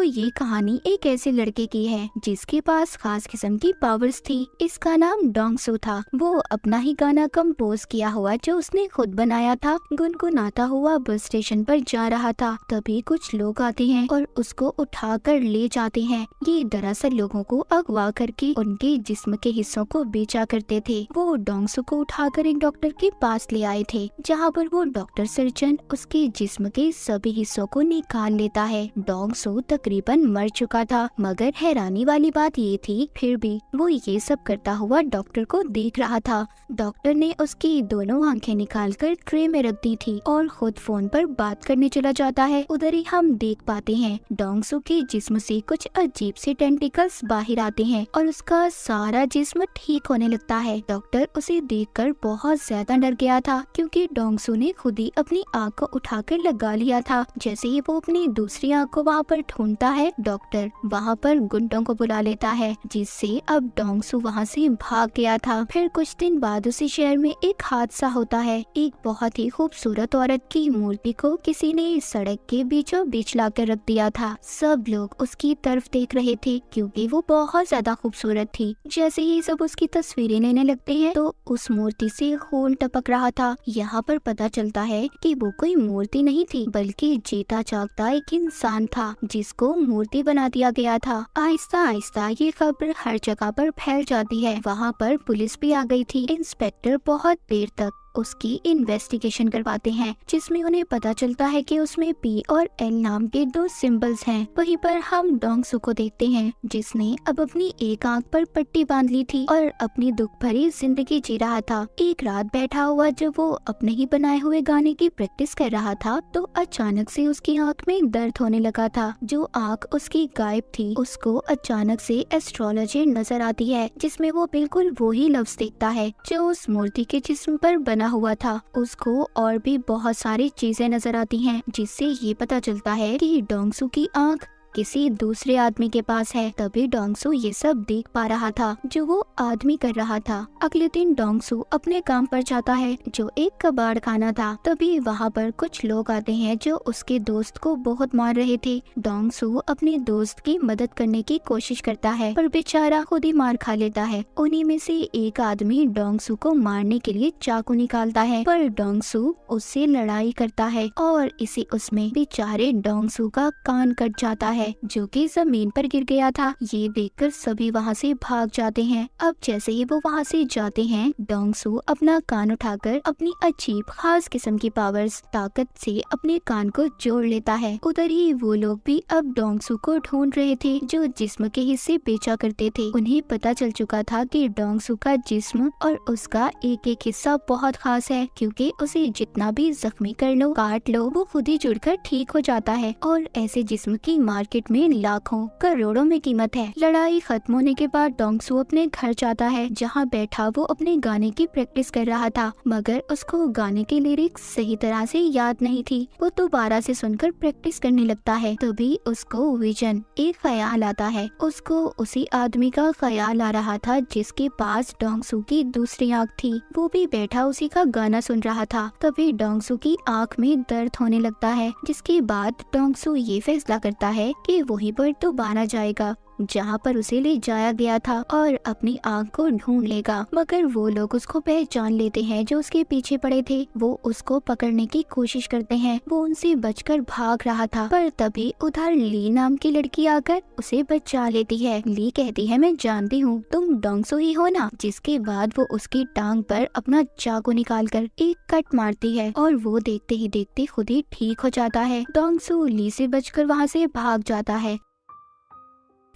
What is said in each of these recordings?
तो ये कहानी एक ऐसे लड़के की है जिसके पास खास किस्म की पावर्स थी। इसका नाम डोंगसू था। वो अपना ही गाना कंपोज किया हुआ जो उसने खुद बनाया था गुनगुनाता हुआ बस स्टेशन पर जा रहा था। तभी कुछ लोग आते हैं और उसको उठाकर ले जाते हैं। ये दरअसल लोगों को अगवा करके उनके जिस्म के हिस्सों को बेचा करते थे। वो डोंगसू को उठाकर एक डॉक्टर के पास ले आए थे, जहाँ पर वो डॉक्टर सर्जन उसके जिस्म के सभी हिस्सों को निकाल लेता है। डोंगसू तकरीबन मर चुका था, मगर हैरानी वाली बात ये थी फिर भी वो ये सब करता हुआ डॉक्टर को देख रहा था। डॉक्टर ने उसकी दोनों आंखें निकालकर ट्रे में रख दी थी और खुद फोन पर बात करने चला जाता है। उधर ही हम देख पाते हैं डोंगसू के जिस्म से कुछ अजीब से टेंटिकल्स बाहर आते हैं और उसका सारा जिस्म ठीक होने लगता है। डॉक्टर उसे देखकर बहुत ज्यादा डर गया था, क्योंकि डोंगसू ने खुद ही अपनी आँख को उठाकर लगा लिया था। जैसे ही वो अपनी दूसरी आँख को वहाँ पर ढूंढता है, डॉक्टर वहाँ पर गुंडों को बुला लेता है, जिससे अब डोंगसू वहाँ से भाग गया था। फिर कुछ दिन बाद उसी शहर में एक हादसा होता है। एक बहुत ही खूबसूरत औरत की मूर्ति को किसी ने सड़क के बीचों बीच लाकर रख दिया था। सब लोग उसकी तरफ देख रहे थे क्योंकि वो बहुत ज्यादा खूबसूरत थी। जैसे ही सब उसकी तस्वीरें लेने लगते हैं तो उस मूर्ति से खून टपक रहा था। यहाँ पर पता चलता है कि वो कोई मूर्ति नहीं थी, बल्कि जीता जागता एक इंसान था जिसको मूर्ति बना दिया गया था। आहिस्ता आहिस्ता ये खबर हर जगह पर फैल जाती है। वहाँ पर पुलिस भी आ गई थी। इंस्पेक्टर बहुत देर तक उसकी इन्वेस्टिगेशन करवाते हैं, जिसमें उन्हें पता चलता है कि उसमें पी और एल नाम के दो सिंबल्स हैं। वहीं पर हम डोंगसू को देखते हैं, जिसने अब अपनी एक आंख पर पट्टी बांध ली थी और अपनी दुख भरी जिंदगी जी रहा था। एक रात बैठा हुआ जब वो अपने ही बनाए हुए गाने की प्रैक्टिस कर रहा था, तो अचानक से उसकी आंख में दर्द होने लगा था। जो आंख उसकी गायब थी, उसको अचानक से एस्ट्रोलॉजी नजर आती है, जिसमें वो बिल्कुल वही लफ्ज देखता है जो उस मूर्ति के जिस्म पर बना हुआ था। उसको और भी बहुत सारी चीजें नजर आती हैं, जिससे ये पता चलता है कि डोंगसू की आंख किसी दूसरे आदमी के पास है। तभी डोंगसू ये सब देख पा रहा था जो वो आदमी कर रहा था। अगले दिन डोंगसू अपने काम पर जाता है, जो एक कबाड़ खाना था। तभी वहाँ पर कुछ लोग आते हैं जो उसके दोस्त को बहुत मार रहे थे। डोंगसू अपने दोस्त की मदद करने की कोशिश करता है, पर बेचारा खुद ही मार खा लेता है। उन्हीं में से एक आदमी डोंगसू को मारने के लिए चाकू निकालता है, पर डोंगसू उससे लड़ाई करता है और इसी उसमें बेचारे डोंगसू का कान कट जाता है, जो कि जमीन पर गिर गया था। ये देखकर सभी वहाँ से भाग जाते हैं। अब जैसे ही वो वहाँ से जाते हैं, डोंगसू अपना कान उठाकर अपनी अजीब खास किस्म की पावर्स ताकत से अपने कान को जोड़ लेता है। उधर ही वो लोग भी अब डोंगसू को ढूंढ रहे थे जो जिस्म के हिस्से बेचा करते थे। उन्हें पता चल चुका था कि डोंगसू का जिस्म और उसका एक एक हिस्सा बहुत खास है, क्योंकि उसे जितना भी जख्मी कर लो, काट लो, वो खुद ही जुड़कर ठीक हो जाता है। और ऐसे जिस्म की मार्केट में लाखों करोड़ों में कीमत है। लड़ाई खत्म होने के बाद डोंगसू अपने घर जाता है, जहाँ बैठा वो अपने गाने की प्रैक्टिस कर रहा था, मगर उसको गाने की लिरिक्स सही तरह से याद नहीं थी। वो दोबारा से सुनकर प्रैक्टिस करने लगता है। तभी उसको विजन, एक ख्याल आता है। उसको उसी आदमी का ख्याल आ रहा था जिसके पास डोंगसू की दूसरी आँख थी। वो भी बैठा उसी का गाना सुन रहा था। तभी डोंगसू की आँख में दर्द होने लगता है, जिसके बाद डोंगसू ये फैसला करता है कि वहीं पर दोबारा जाएगा जहाँ पर उसे ले जाया गया था और अपनी आँख को ढूंढ लेगा। मगर वो लोग उसको पहचान लेते हैं जो उसके पीछे पड़े थे। वो उसको पकड़ने की कोशिश करते हैं। वो उनसे बचकर भाग रहा था, पर तभी उधर ली नाम की लड़की आकर उसे बचा लेती है। ली कहती है, मैं जानती हूँ तुम डोंगसू ही हो ना। जिसके बाद वो उसकी टांग पर अपना चाकू निकालकर एक कट मारती है और वो देखते ही देखते खुद ही ठीक हो जाता है। डोंगसू ली से बचकर वहाँ से भाग जाता है।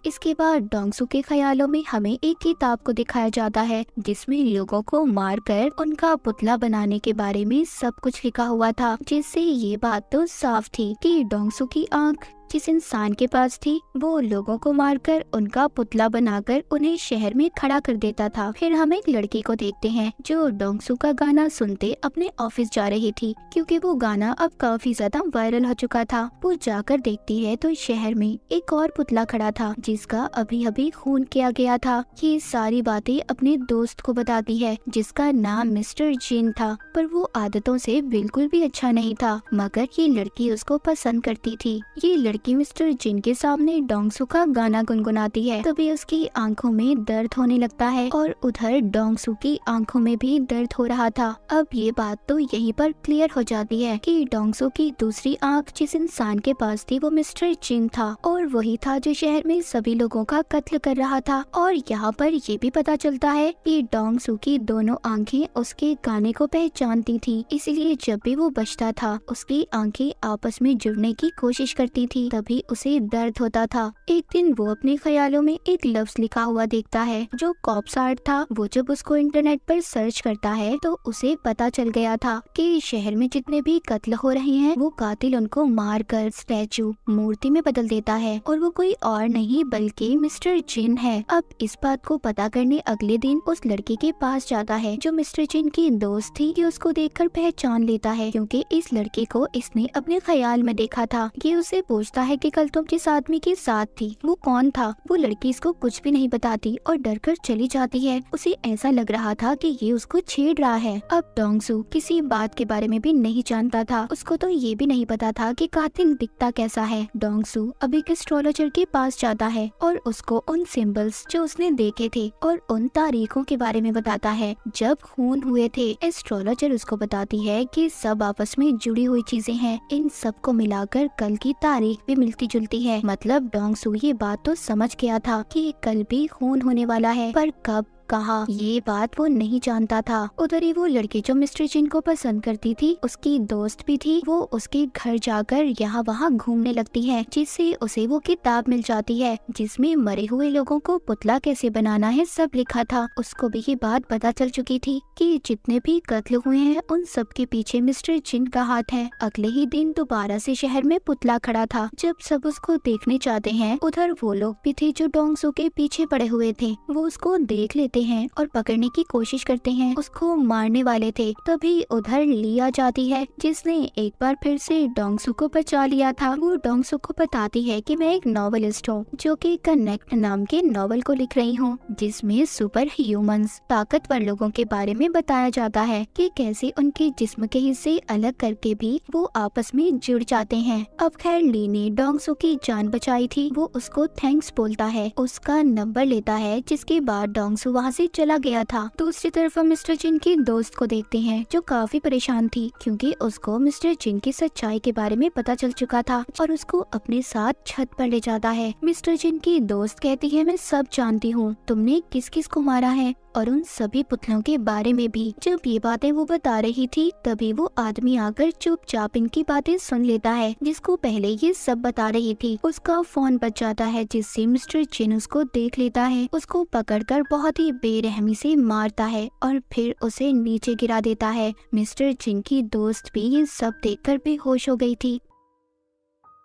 इसके बाद डोंगसू के ख्यालों में हमें एक किताब को दिखाया जाता है, जिसमें लोगों को मारकर उनका पुतला बनाने के बारे में सब कुछ लिखा हुआ था, जिससे ये बात तो साफ थी कि डोंगसू की आंख जिस इंसान के पास थी, वो लोगों को मारकर उनका पुतला बनाकर उन्हें शहर में खड़ा कर देता था। फिर हम एक लड़की को देखते हैं जो डोंगसू का गाना सुनते अपने ऑफिस जा रही थी, क्योंकि वो गाना अब काफी ज्यादा वायरल हो चुका था। वो जाकर देखती है तो शहर में एक और पुतला खड़ा था जिसका अभी अभी खून किया गया था। ये सारी बातें अपने दोस्त को बताती है, जिसका नाम मिस्टर जिन था, पर वो आदतों से बिल्कुल भी अच्छा नहीं था, मगर ये लड़की उसको पसंद करती थी। ये लड़की लड़की मिस्टर जिन के सामने डोंगसू का गाना गुनगुनाती है। तभी उसकी आंखों में दर्द होने लगता है और उधर डोंगसू की आंखों में भी दर्द हो रहा था। अब ये बात तो यहीं पर क्लियर हो जाती है कि डोंगसू की दूसरी आंख जिस इंसान के पास थी वो मिस्टर जिन था और वही था जो शहर में सभी लोगों का कत्ल कर रहा था। और यहाँ पर ये भी पता चलता है कि डोंगसू की दोनों आंखें उसके गाने को पहचानती थी, इसलिए जब भी वो बजता था उसकी आंखें आपस में जुड़ने की कोशिश करती थी, तभी उसे दर्द होता था। एक दिन वो अपने ख्यालों में एक लफ्ज लिखा हुआ देखता है जो कॉप्स आर्ट था। वो जब उसको इंटरनेट पर सर्च करता है तो उसे पता चल गया था कि शहर में जितने भी कत्ल हो रहे हैं वो कातिल उनको मारकर स्टैचू मूर्ति में बदल देता है और वो कोई और नहीं बल्कि मिस्टर जिन है। अब इस बात को पता करने अगले दिन उस लड़की के पास जाता है जो मिस्टर जिन की दोस्त थी। कि उसको देखकर पहचान लेता है क्योंकि इस लड़के को इसने अपने ख्याल में देखा था। ये उसे पूछता है कि कल तुम जिस आदमी के साथ थी वो कौन था। वो लड़की इसको कुछ भी नहीं बताती और डर कर चली जाती है। उसे ऐसा लग रहा था कि ये उसको छेड़ रहा है। अब डोंगसू किसी बात के बारे में भी नहीं जानता था। उसको तो ये भी नहीं पता था कि कातिल दिखता कैसा है। डोंगसू अब एक एस्ट्रोलॉजर के पास जाता है और उसको उन सिंबल्स जो उसने देखे थे और उन तारीखों के बारे में बताता है जब खून हुए थे। एस्ट्रोलॉजर उसको बताती है कि सब आपस में जुड़ी हुई चीजें हैं, इन सब को मिलाकर कल की तारीख भी मिलती जुलती है। मतलब डोंगसू ये बात तो समझ गया था कि कल भी खून होने वाला है, पर कब कहा ये बात वो नहीं जानता था। उधर ही वो लड़की जो मिस्टर जिन को पसंद करती थी उसकी दोस्त भी थी। वो उसके घर जाकर यहाँ वहाँ घूमने लगती है जिससे उसे वो किताब मिल जाती है जिसमें मरे हुए लोगों को पुतला कैसे बनाना है सब लिखा था। उसको भी ये बात पता चल चुकी थी कि जितने भी कत्ल हुए हैं उन सब के पीछे मिस्टर जिन का हाथ है। अगले ही दिन दोबारा से शहर में पुतला खड़ा था। जब सब उसको देखने चाहते हैं उधर वो लोग भी थे जो डोंगसू के पीछे पड़े हुए थे। वो उसको देख लेते हैं और पकड़ने की कोशिश करते हैं, उसको मारने वाले थे। तभी उधर लिया जाती है जिसने एक बार फिर से डोंगसू को बचा लिया था। वो डोंगसू को बताती है कि मैं एक नॉवेलिस्ट हूँ जो कि कनेक्ट नाम के नॉवल को लिख रही हूँ जिसमें सुपर ह्यूमंस ताकतवर लोगों के बारे में बताया जाता है कि कैसे उनके जिस्म के हिस्से अलग करके भी वो आपस में जुड़ जाते हैं। अब खैर ली ने डोंगसू की जान बचाई थी। वो उसको थैंक्स बोलता है, उसका नंबर लेता है जिसके बाद डोंगसू वहाँ से चला गया था। दूसरी तरफ हम मिस्टर जिन की दोस्त को देखते हैं जो काफी परेशान थी क्योंकि उसको मिस्टर जिन की सच्चाई के बारे में पता चल चुका था और उसको अपने साथ छत पर ले जाता है। मिस्टर जिन की दोस्त कहती है मैं सब जानती हूँ, तुमने किस किस को मारा है और उन सभी पुतलों के बारे में भी। जब ये बातें वो बता रही थी तभी वो आदमी आकर चुपचाप इनकी बातें सुन लेता है जिसको पहले ये सब बता रही थी। उसका फोन बज जाता है जिससे मिस्टर जिन उसको देख लेता है, उसको पकड़कर बहुत ही बेरहमी से मारता है और फिर उसे नीचे गिरा देता है। मिस्टर जिन की दोस्त भी ये सब देखकर बेहोश हो गई थी।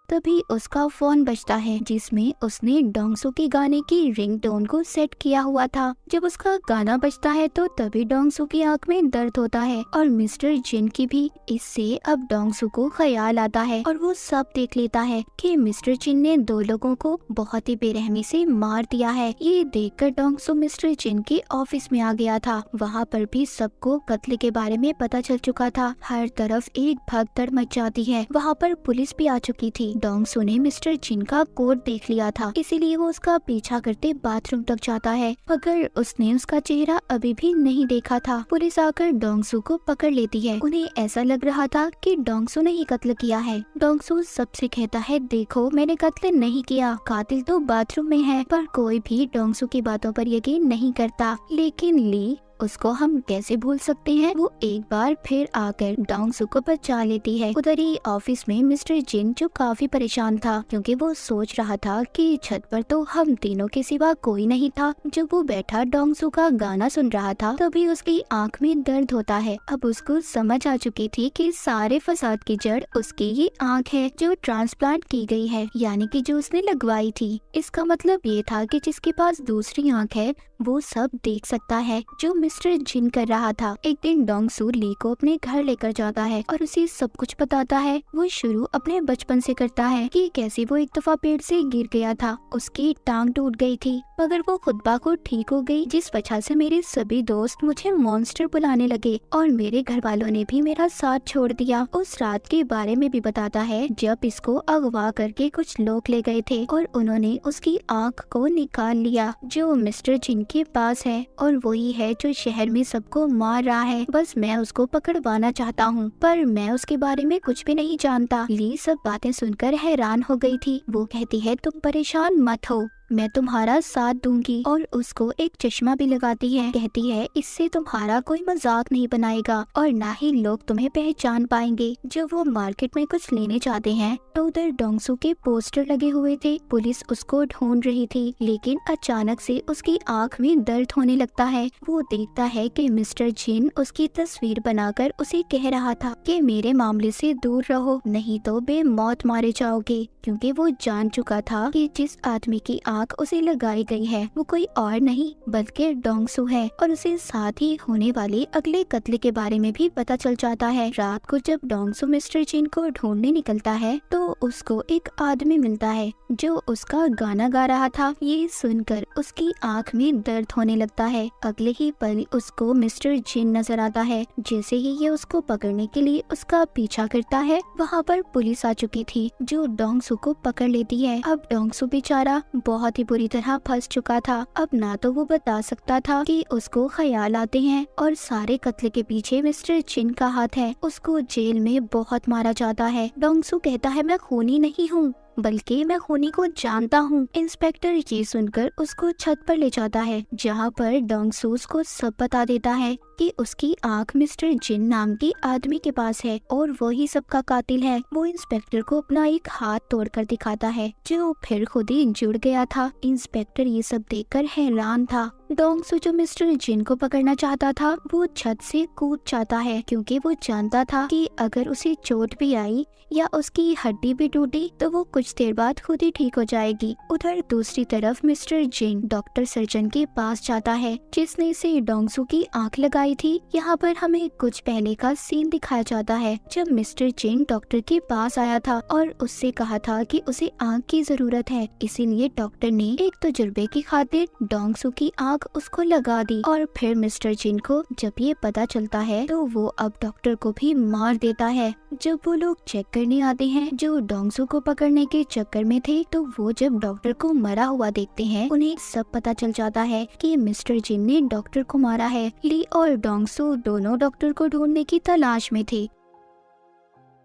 तभी उसका फोन बजता है जिसमें उसने डोंगसू के गाने की रिंगटोन को सेट किया हुआ था। जब उसका गाना बजता है तो तभी डोंगसू की आंख में दर्द होता है और मिस्टर जिन की भी। इससे अब डोंगसू को ख्याल आता है और वो सब देख लेता है कि मिस्टर जिन ने दो लोगों को बहुत ही बेरहमी से मार दिया है। ये देखकर डोंगसू मिस्टर जिन के ऑफिस में आ गया था। वहाँ पर भी सबको कत्ल के बारे में पता चल चुका था। हर तरफ एक भगदड़ मच जाती है। वहाँ पर पुलिस भी आ चुकी थी। डोंगसू ने मिस्टर जिन का कोट देख लिया था, इसीलिए वो उसका पीछा करते बाथरूम तक जाता है, मगर उसने उसका चेहरा अभी भी नहीं देखा था। पुलिस आकर डोंगसू को पकड़ लेती है। उन्हें ऐसा लग रहा था कि डोंगसू ने ही कत्ल किया है। डोंगसू सबसे कहता है देखो मैंने कत्ल नहीं किया, कातिल तो बाथरूम में है। पर कोई भी डोंगसू की बातों पर यकीन नहीं करता। लेकिन ली उसको हम कैसे भूल सकते हैं। वो एक बार फिर आकर डोंगसू को बचा लेती है। उधर ही ऑफिस में मिस्टर जिन जो काफी परेशान था क्योंकि वो सोच रहा था कि छत पर तो हम तीनों के सिवा कोई नहीं था। जब वो बैठा डोंगसू का गाना सुन रहा था तभी उसकी आंख में दर्द होता है। अब उसको समझ आ चुकी थी कि सारे फसाद की जड़ उसकी ही आंख है जो ट्रांसप्लांट की गई है, यानी कि जो उसने लगवाई थी। इसका मतलब ये था कि जिसके पास दूसरी आंख है वो सब देख सकता है जो मिस्टर जिन कर रहा था। एक दिन डोंगसू ली को अपने घर लेकर जाता है और उसे सब कुछ बताता है। वो शुरू अपने बचपन से करता है कि कैसे वो एक दफा पेड़ से गिर गया था, उसकी टांग टूट गई थी मगर वो खुद ब खुद ठीक हो गई, जिस वजह से मेरे सभी दोस्त मुझे मॉन्स्टर बुलाने लगे और मेरे घर वालों ने भी मेरा साथ छोड़ दिया। उस रात के बारे में भी बताता है जब इसको अगवा करके कुछ लोग ले गए थे और उन्होंने उसकी आँख को निकाल लिया जो मिस्टर जिन के पास है, और वही है जो शहर में सबको मार रहा है। बस मैं उसको पकड़वाना चाहता हूँ पर मैं उसके बारे में कुछ भी नहीं जानता। ली सब बातें सुनकर हैरान हो गई थी। वो कहती है तुम परेशान मत हो, मैं तुम्हारा साथ दूंगी, और उसको एक चश्मा भी लगाती है। कहती है इससे तुम्हारा कोई मजाक नहीं बनाएगा और ना ही लोग तुम्हें पहचान पाएंगे। जब वो मार्केट में कुछ लेने जाते हैं तो उधर डोंगसू के पोस्टर लगे हुए थे। पुलिस उसको ढूंढ रही थी लेकिन अचानक से उसकी आंख में दर्द होने लगता है। वो देखता है कि मिस्टर जिन उसकी तस्वीर बनाकर उसे कह रहा था कि मेरे मामले से दूर रहो नहीं तो बेमौत मारे जाओगे, क्योंकि वो जान चुका था कि जिस आदमी की आंख उसे लगाई गई है वो कोई और नहीं बल्कि डोंगसू है, और उसे साथ ही होने वाले अगले कत्ल के बारे में भी पता चल जाता है। रात को जब डोंगसू मिस्टर जिन को ढूंढने निकलता है तो उसको एक आदमी मिलता है जो उसका गाना गा रहा था। ये सुनकर उसकी आंख में दर्द होने लगता है। अगले ही पल उसको मिस्टर जिन नजर आता है। जैसे ही ये उसको पकड़ने के लिए उसका पीछा करता है वहाँ पर पुलिस आ चुकी थी जो डोंगसू को पकड़ लेती है। अब डोंगसू बेचारा बहुत ही बुरी तरह फंस चुका था। अब ना तो वो बता सकता था कि उसको ख्याल आते हैं और सारे कत्ल के पीछे मिस्टर जिन का हाथ है। उसको जेल में बहुत मारा जाता है। डोंगसू कहता है मैं खूनी नहीं हूँ बल्कि मैं खूनी को जानता हूँ। इंस्पेक्टर ये सुनकर उसको छत पर ले जाता है जहाँ पर डोंगसू को सब बता देता है कि उसकी आंख मिस्टर जिन नाम के आदमी के पास है और वही सबका कातिल है। वो इंस्पेक्टर को अपना एक हाथ तोड़कर दिखाता है जो फिर खुद ही जुड़ गया था। इंस्पेक्टर ये सब देखकर हैरान था। डोंगसू जो मिस्टर जिन को पकड़ना चाहता था वो छत से कूद जाता है क्योंकि वो जानता था कि अगर उसे चोट भी आई या उसकी हड्डी भी टूटी तो वो कुछ देर बाद खुद ही ठीक हो जाएगी। उधर दूसरी तरफ मिस्टर जिन डॉक्टर सर्जन के पास जाता है जिसने इसे डोंगसू की आंख लगाई थी। यहाँ पर हमें कुछ पहले का सीन दिखाया जाता है जब मिस्टर जिन डॉक्टर के पास आया था और उससे कहा था कि उसे आंख की जरूरत है, इसीलिए डॉक्टर ने एक तजुर्बे की खातिर डोंगसू की आंख उसको लगा दी। और फिर मिस्टर जिन को जब ये पता चलता है तो वो अब डॉक्टर को भी मार देता है। जब वो लोग चेक करने आते हैं जो डोंगसू को पकड़ने के चक्कर में थे तो वो जब डॉक्टर को मरा हुआ देखते हैं उन्हें सब पता चल जाता है कि मिस्टर जिन ने डॉक्टर को मारा है। ली और डोंगसू दोनों डॉक्टर को ढूंढने की तलाश में थे।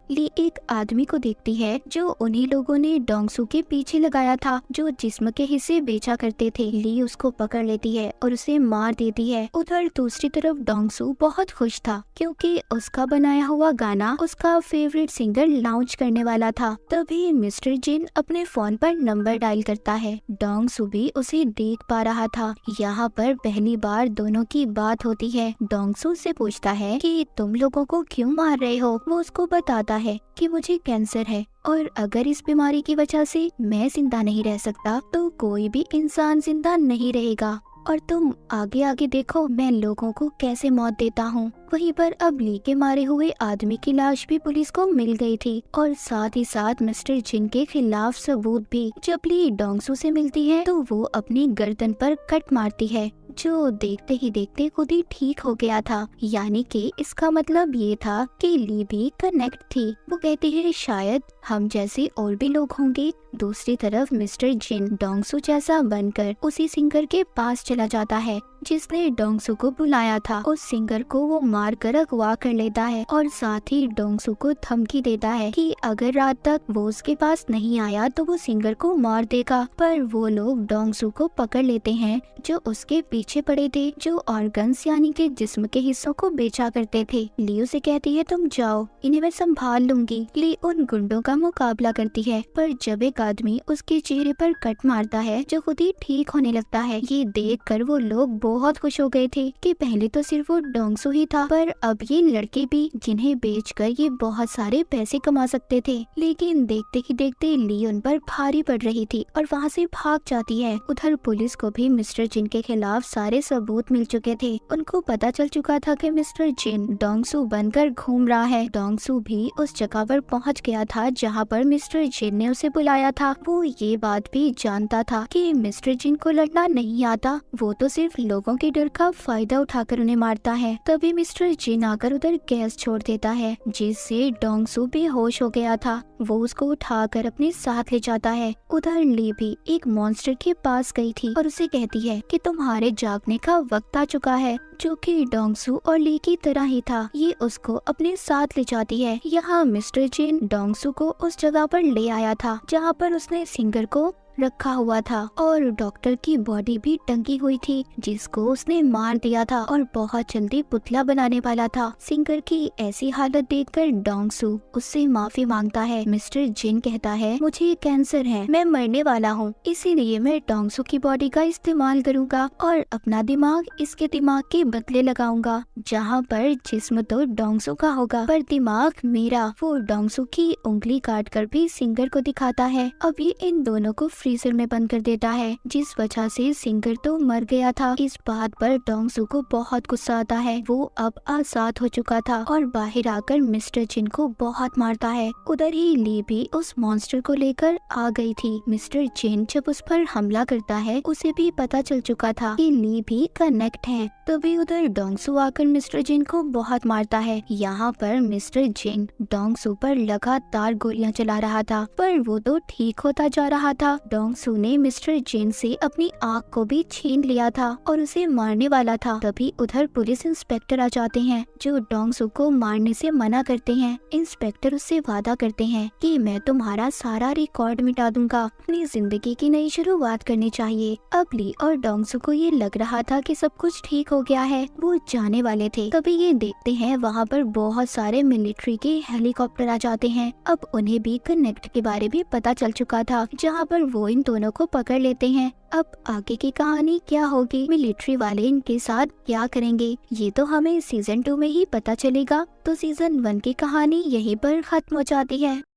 ली एक आदमी को देखती है जो उन्हीं लोगों ने डोंगसू के पीछे लगाया था जो जिस्म के हिस्से बेचा करते थे। ली उसको पकड़ लेती है और उसे मार देती है। उधर दूसरी तरफ डोंगसू बहुत खुश था क्योंकि उसका बनाया हुआ गाना उसका फेवरेट सिंगर लॉन्च करने वाला था। तभी मिस्टर जिन अपने फोन पर नंबर डायल करता है। डोंगसू भी उसे देख पा रहा था। यहाँ पर पहली बार दोनों की बात होती है। डोंगसू से पूछता है कि तुम लोगों को क्यों मार रहे हो। वो उसको बताता है कि मुझे कैंसर है और अगर इस बीमारी की वजह से मैं जिंदा नहीं रह सकता तो कोई भी इंसान जिंदा नहीं रहेगा, और तुम आगे आगे देखो मैं लोगों को कैसे मौत देता हूँ। वहीं पर अब ली के मारे हुए आदमी की लाश भी पुलिस को मिल गई थी और साथ ही साथ मिस्टर जिन के खिलाफ सबूत भी। जब ली डोंगसू से मिलती है तो वो अपनी गर्दन पर कट मारती है जो देखते ही देखते खुद ही ठीक हो गया था। यानी कि इसका मतलब ये था कि ली भी कनेक्ट थी। वो कहती है शायद हम जैसे और भी लोग होंगे। दूसरी तरफ मिस्टर जिन डोंगसू जैसा बनकर उसी सिंगर के पास चला जाता है जिसने डोंगसू को बुलाया था। उस सिंगर को वो मार कर अगवा कर लेता है और साथ ही डोंगसू को धमकी देता है कि अगर रात तक वो उसके पास नहीं आया तो वो सिंगर को मार देगा। पर वो लोग डोंगसू को पकड़ लेते हैं जो उसके पीछे पड़े थे, जो ऑर्गन्स यानी कि जिस्म के हिस्सों को बेचा करते थे। ली उसे कहती है तुम जाओ, इन्हें मैं संभाल लूंगी। ली उन गुंडों का का मुकाबला करती है, पर जब एक आदमी उसके चेहरे पर कट मारता है जो खुद ही ठीक होने लगता है। ये देखकर वो लोग बहुत खुश हो गए थे कि पहले तो सिर्फ वो डोंगसू ही था, पर अब ये लड़के भी जिन्हें बेचकर ये बहुत सारे पैसे कमा सकते थे। लेकिन देखते ही देखते ली उन पर भारी पड़ रही थी और वहाँ से भाग जाती है। उधर पुलिस को भी मिस्टर जिन के खिलाफ सारे सबूत मिल चुके थे। उनको पता चल चुका था कि मिस्टर जिन डोंगसू बनकर घूम रहा है। डोंगसू भी उस जगह पर पहुंच गया था जहां पर मिस्टर जिन ने उसे बुलाया था। वो ये बात भी जानता था कि मिस्टर जिन को लड़ना नहीं आता, वो तो सिर्फ लोगों के डर का फायदा उठाकर उन्हें मारता है। तभी मिस्टर जिन आकर उधर गैस छोड़ देता है, जिससे डोंगसू बेहोश हो गया था। वो उसको उठाकर अपने साथ ले जाता है। उधर ली भी एक मॉन्स्टर के पास गई थी और उसे कहती है कि तुम्हारे जागने का वक्त आ चुका है, जो कि डोंगसू और ली की तरह ही था। ये उसको अपने साथ ले जाती है। यहाँ मिस्टर जिन डोंगसू को उस जगह पर ले आया था जहाँ पर उसने सिंगर को रखा हुआ था और डॉक्टर की बॉडी भी टंगी हुई थी जिसको उसने मार दिया था और बहुत जल्दी पुतला बनाने वाला था। सिंगर की ऐसी हालत देखकर डोंगसू उससे माफी मांगता है। मिस्टर जिन कहता है मुझे कैंसर है, मैं मरने वाला हूँ, इसीलिए मैं डोंगसू की बॉडी का इस्तेमाल करूँगा और अपना दिमाग इसके दिमाग के बदले लगाऊंगा। जहाँ पर जिस्म तो डोंगसू का होगा पर दिमाग मेरा। वो डोंगसू की उंगली काट कर भी सिंगर को दिखाता है। अभी इन दोनों को फ्रीजर में बंद कर देता है, जिस वजह से सिंगर तो मर गया था। इस बात पर डोंगसू को बहुत गुस्सा आता है। वो अब आजाद हो चुका था और बाहर आकर मिस्टर जिन को बहुत मारता है। उधर ही ली भी उस मॉन्स्टर को लेकर आ गई थी। मिस्टर जिन जब उस पर हमला करता है उसे भी पता चल चुका था कि ली भी कनेक्ट है। तभी उधर डोंगसू आकर मिस्टर जिन को बहुत मारता है। यहाँ पर मिस्टर जिन डोंगसू पर लगातार गोलियां चला रहा था, पर वो तो ठीक होता जा रहा था। डोंगसू ने मिस्टर जिन से अपनी आँख को भी छीन लिया था और उसे मारने वाला था। तभी उधर पुलिस इंस्पेक्टर आ जाते हैं जो डोंगसू को मारने से मना करते हैं। इंस्पेक्टर उससे वादा करते हैं कि मैं तुम्हारा सारा रिकॉर्ड मिटा दूंगा, अपनी जिंदगी की नई शुरुआत करनी चाहिए। अब ली और डोंगसू को ये लग रहा था कि सब कुछ ठीक हो गया है, वो जाने वाले थे। तभी ये देखते हैं वहाँ पर बहुत सारे मिलिट्री के हेलीकॉप्टर आ जाते हैं। अब उन्हें भी कनेक्ट के बारे में पता चल चुका था, जहाँ पर वो इन दोनों को पकड़ लेते हैं। अब आगे की कहानी क्या होगी, मिलिट्री वाले इनके साथ क्या करेंगे, ये तो हमें सीजन 2 में ही पता चलेगा। तो सीजन 1 की कहानी यहीं पर खत्म हो जाती है।